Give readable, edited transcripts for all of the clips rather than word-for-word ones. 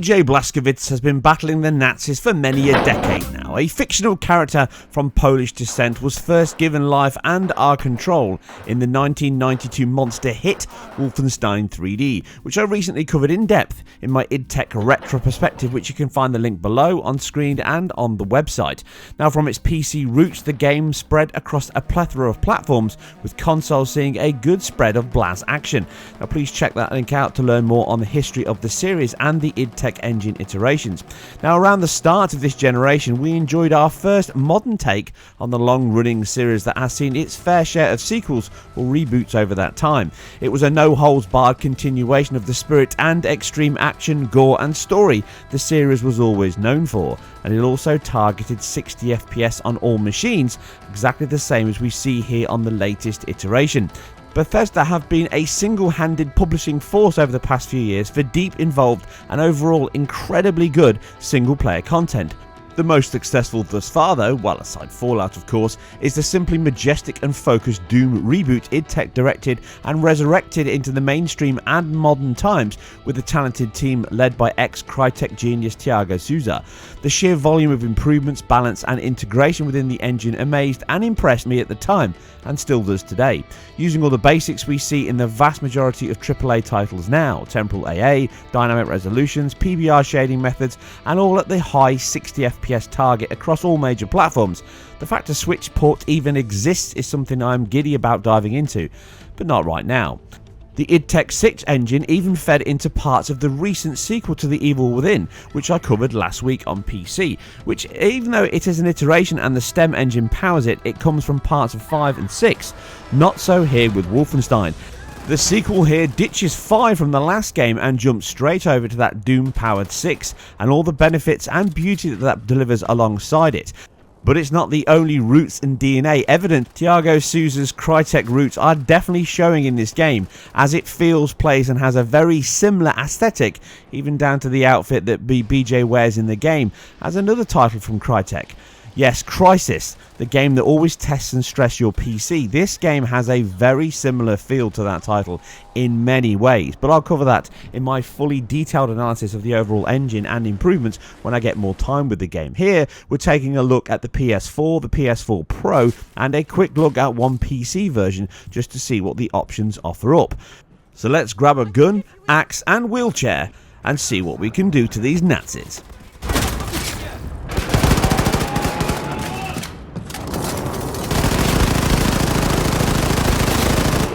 BJ Blazkowicz has been battling the Nazis for many a decade now. A fictional character from Polish descent was first given life and our control in the 1992 monster hit Wolfenstein 3D, which I recently covered in depth in my idTech retro perspective, which you can find the link below on screen and on the website. Now, from its PC roots, the game spread across a plethora of platforms, with consoles seeing a good spread of Blaz action. Now, please check that link out to learn more on the history of the series and the idTech engine iterations. Now, around the start of this generation, we enjoyed our first modern take on the long-running series that has seen its fair share of sequels or reboots over that time. It was a no-holds-barred continuation of the spirit and extreme action, gore and story the series was always known for, and it also targeted 60 FPS on all machines, exactly the same as we see here on the latest iteration. Bethesda have been a single-handed publishing force over the past few years for deep, involved and overall incredibly good single-player content. The most successful thus far though, well aside Fallout of course, is the simply majestic and focused Doom reboot idTech directed and resurrected into the mainstream and modern times with a talented team led by ex-Crytek genius Thiago Souza. The sheer volume of improvements, balance and integration within the engine amazed and impressed me at the time, and still does today. Using all the basics we see in the vast majority of AAA titles now, temporal AA, dynamic resolutions, PBR shading methods, and all at the high 60 FPS target across all major platforms. The fact a Switch port even exists is something I'm giddy about diving into, but not right now. The idTech 6 engine even fed into parts of the recent sequel to The Evil Within, which I covered last week on PC, which, even though it is an iteration and the STEM engine powers it, it comes from parts of 5 and 6. Not so here with Wolfenstein. The sequel here ditches 5 from the last game and jumps straight over to that Doom-powered 6 and all the benefits and beauty that delivers alongside it. But it's not the only roots and DNA evident. Thiago Souza's Crytek roots are definitely showing in this game, as it feels, plays and has a very similar aesthetic, even down to the outfit that BJ wears in the game, as another title from Crytek. Yes, Crysis, the game that always tests and stresses your PC. This game has a very similar feel to that title in many ways, but I'll cover that in my fully detailed analysis of the overall engine and improvements when I get more time with the game. Here, we're taking a look at the PS4, the PS4 Pro, and a quick look at one PC version just to see what the options offer up. So let's grab a gun, axe and wheelchair and see what we can do to these Nazis.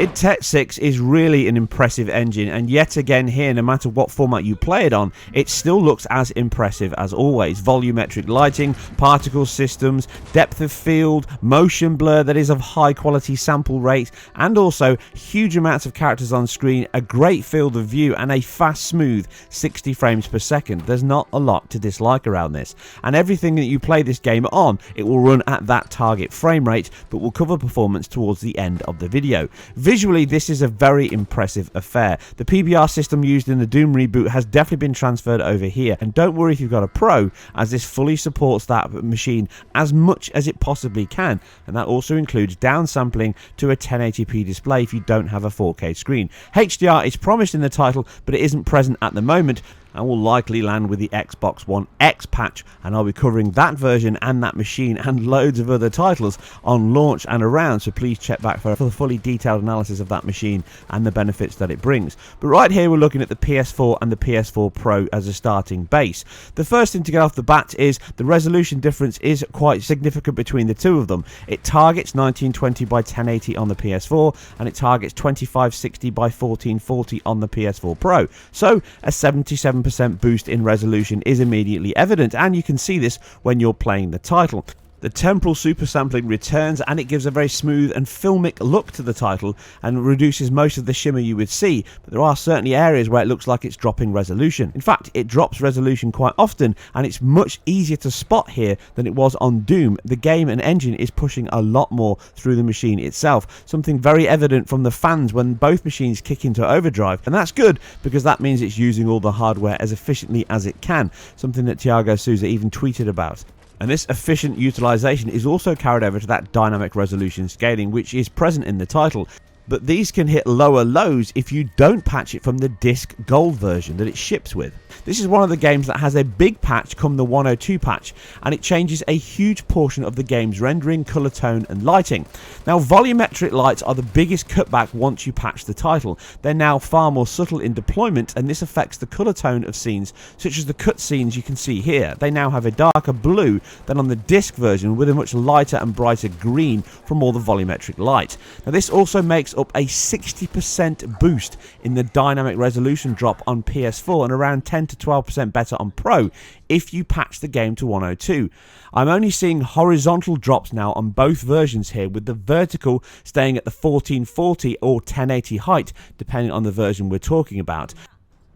idTech 6 is really an impressive engine, and yet again here, no matter what format you play it on, it still looks as impressive as always. Volumetric lighting, particle systems, depth of field, motion blur that is of high quality sample rate, and also huge amounts of characters on screen, a great field of view and a fast, smooth 60 frames per second. There's not a lot to dislike around this, and everything that you play this game on, it will run at that target frame rate, but we'll cover performance towards the end of the video. Visually, this is a very impressive affair. The PBR system used in the Doom reboot has definitely been transferred over here, and don't worry if you've got a Pro, as this fully supports that machine as much as it possibly can, and that also includes downsampling to a 1080p display if you don't have a 4K screen. HDR is promised in the title, but it isn't present at the moment, and will likely land with the Xbox One X patch, and I'll be covering that version and that machine and loads of other titles on launch and around, so please check back for the fully detailed analysis of that machine and the benefits that it brings. But right here we're looking at the PS4 and the PS4 Pro as a starting base. The first thing to get off the bat is the resolution difference is quite significant between the two of them. It targets 1920 by 1080 on the PS4 and it targets 2560 by 1440 on the PS4 Pro, so a 77% boost in resolution is immediately evident, and you can see this when you're playing the title. The temporal super sampling returns, and it gives a very smooth and filmic look to the title and reduces most of the shimmer you would see, but there are certainly areas where it looks like it's dropping resolution. In fact, it drops resolution quite often, and it's much easier to spot here than it was on Doom. The game and engine is pushing a lot more through the machine itself, something very evident from the fans when both machines kick into overdrive, and that's good because that means it's using all the hardware as efficiently as it can, something that Thiago Souza even tweeted about. And this efficient utilization is also carried over to that dynamic resolution scaling, which is present in the title. but these can hit lower lows if you don't patch it from the disc gold version that it ships with. This is one of the games that has a big patch come the 102 patch, and it changes a huge portion of the game's rendering, colour tone and lighting. Now, volumetric lights are the biggest cutback once you patch the title. They're now far more subtle in deployment, and this affects the colour tone of scenes such as the cutscenes you can see here. They now have a darker blue than on the disc version, with a much lighter and brighter green from all the volumetric light. Now, this also makes up a 60% boost in the dynamic resolution drop on PS4 and around 10 to 12% better on Pro if you patch the game to 102. I'm only seeing horizontal drops now on both versions here, with the vertical staying at the 1440 or 1080 height depending on the version we're talking about.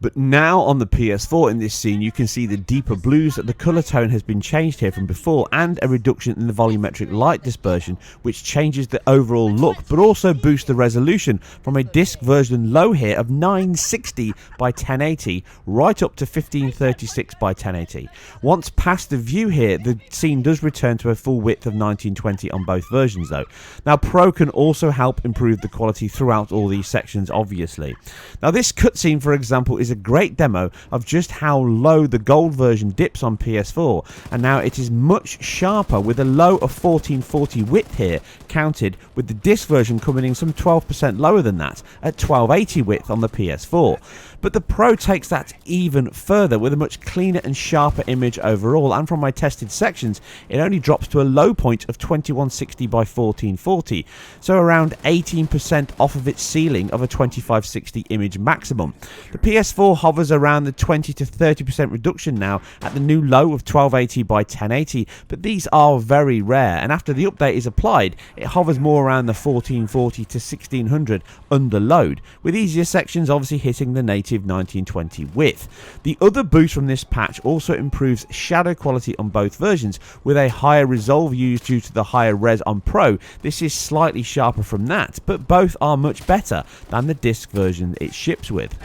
But now on the PS4 in this scene you can see the deeper blues, that the colour tone has been changed here from before, and a reduction in the volumetric light dispersion, which changes the overall look but also boosts the resolution from a disc version low here of 960 by 1080 right up to 1536 by 1080. Once past the view here, the scene does return to a full width of 1920 on both versions though. Now, Pro can also help improve the quality throughout all these sections obviously. Now, this cutscene for example is a great demo of just how low the gold version dips on PS4, and now it is much sharper with a low of 1440 width here counted, with the disc version coming in some 12% lower than that at 1280 width on the PS4. But the Pro takes that even further with a much cleaner and sharper image overall, and from my tested sections it only drops to a low point of 2160 by 1440, so around 18% off of its ceiling of a 2560 image maximum. The PS4 hovers around the 20 to 30% reduction now at the new low of 1280 by 1080, but these are very rare, and after the update is applied it hovers more around the 1440 to 1600 under load, with easier sections obviously hitting the native 1920 width. The other boost from this patch also improves shadow quality on both versions, with a higher resolve used due to the higher res on Pro. This is slightly sharper from that, but both are much better than the disc version it ships with.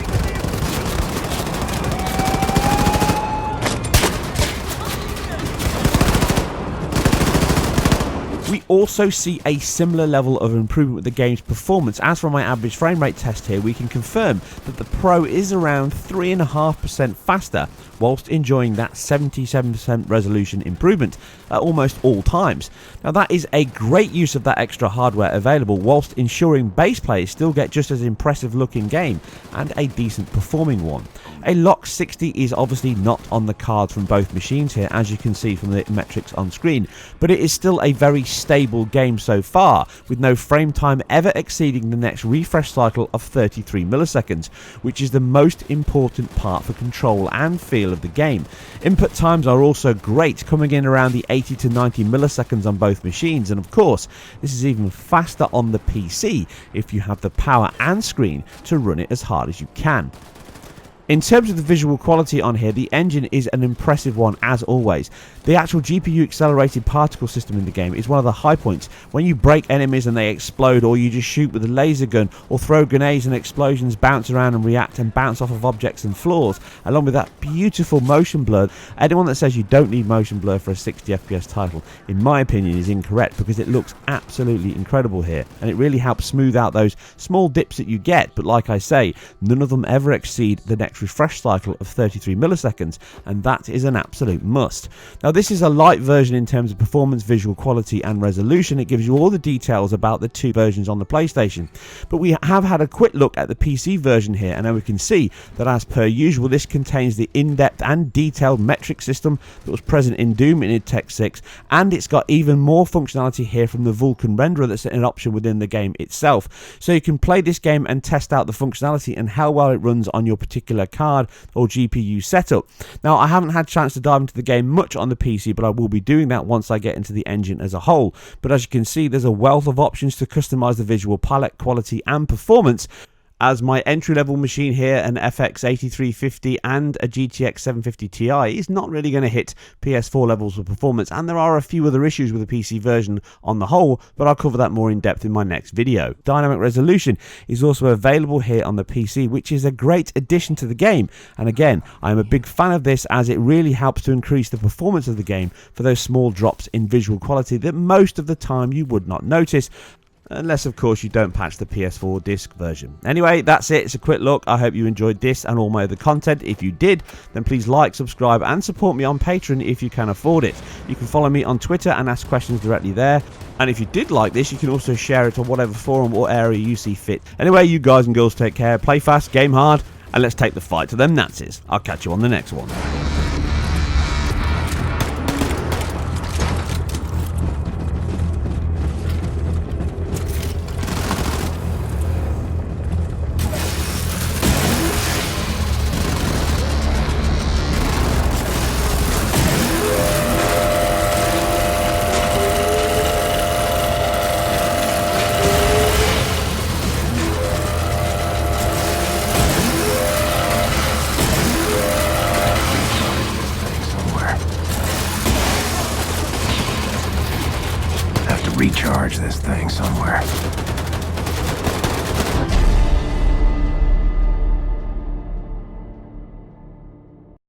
We also see a similar level of improvement with the game's performance, as from my average frame rate test here we can confirm that the Pro is around 3.5% faster whilst enjoying that 77% resolution improvement at almost all times. Now, that is a great use of that extra hardware available whilst ensuring base players still get just as impressive looking game and a decent performing one. A lock 60 is obviously not on the cards from both machines here, as you can see from the metrics on screen, but it is still a very stable game so far, with no frame time ever exceeding the next refresh cycle of 33 milliseconds, which is the most important part for control and feel of the game. Input times are also great, coming in around the 80 to 90 milliseconds on both machines, and of course this is even faster on the PC if you have the power and screen to run it as hard as you can. In terms of the visual quality on here, the engine is an impressive one as always. The actual GPU accelerated particle system in the game is one of the high points. When you break enemies and they explode, or you just shoot with a laser gun, or throw grenades and explosions bounce around and react and bounce off of objects and floors, along with that beautiful motion blur. Anyone that says you don't need motion blur for a 60 FPS title, in my opinion, is incorrect, because it looks absolutely incredible here, and it really helps smooth out those small dips that you get. But like I say, none of them ever exceed the next refresh cycle of 33 milliseconds, and that is an absolute must. Now, this is a light version in terms of performance, visual quality and resolution. It gives you all the details about the two versions on the PlayStation, but we have had a quick look at the PC version here, and now we can see that, as per usual, this contains the in-depth and detailed metric system that was present in Doom in id Tech 6, and it's got even more functionality here from the Vulkan renderer that's an option within the game itself, so you can play this game and test out the functionality and how well it runs on your particular card or GPU setup. Now, I haven't had a chance to dive into the game much on the PC, but I will be doing that once I get into the engine as a whole. But as you can see, there's a wealth of options to customize the visual palette, quality and performance, as my entry-level machine here, an FX 8350 and a GTX 750 Ti, is not really going to hit PS4 levels of performance, and there are a few other issues with the PC version on the whole, but I'll cover that more in depth in my next video. Dynamic resolution is also available here on the PC, which is a great addition to the game, and again, I'm a big fan of this, as it really helps to increase the performance of the game for those small drops in visual quality that most of the time you would not notice. Unless, of course, you don't patch the PS4 disc version. Anyway, that's it. It's a quick look. I hope you enjoyed this and all my other content. If you did, then please like, subscribe, and support me on Patreon if you can afford it. You can follow me on Twitter and ask questions directly there. And if you did like this, you can also share it on whatever forum or area you see fit. Anyway, you guys and girls take care. Play fast, game hard, and let's take the fight to them Nazis. I'll catch you on the next one. Recharge this thing somewhere.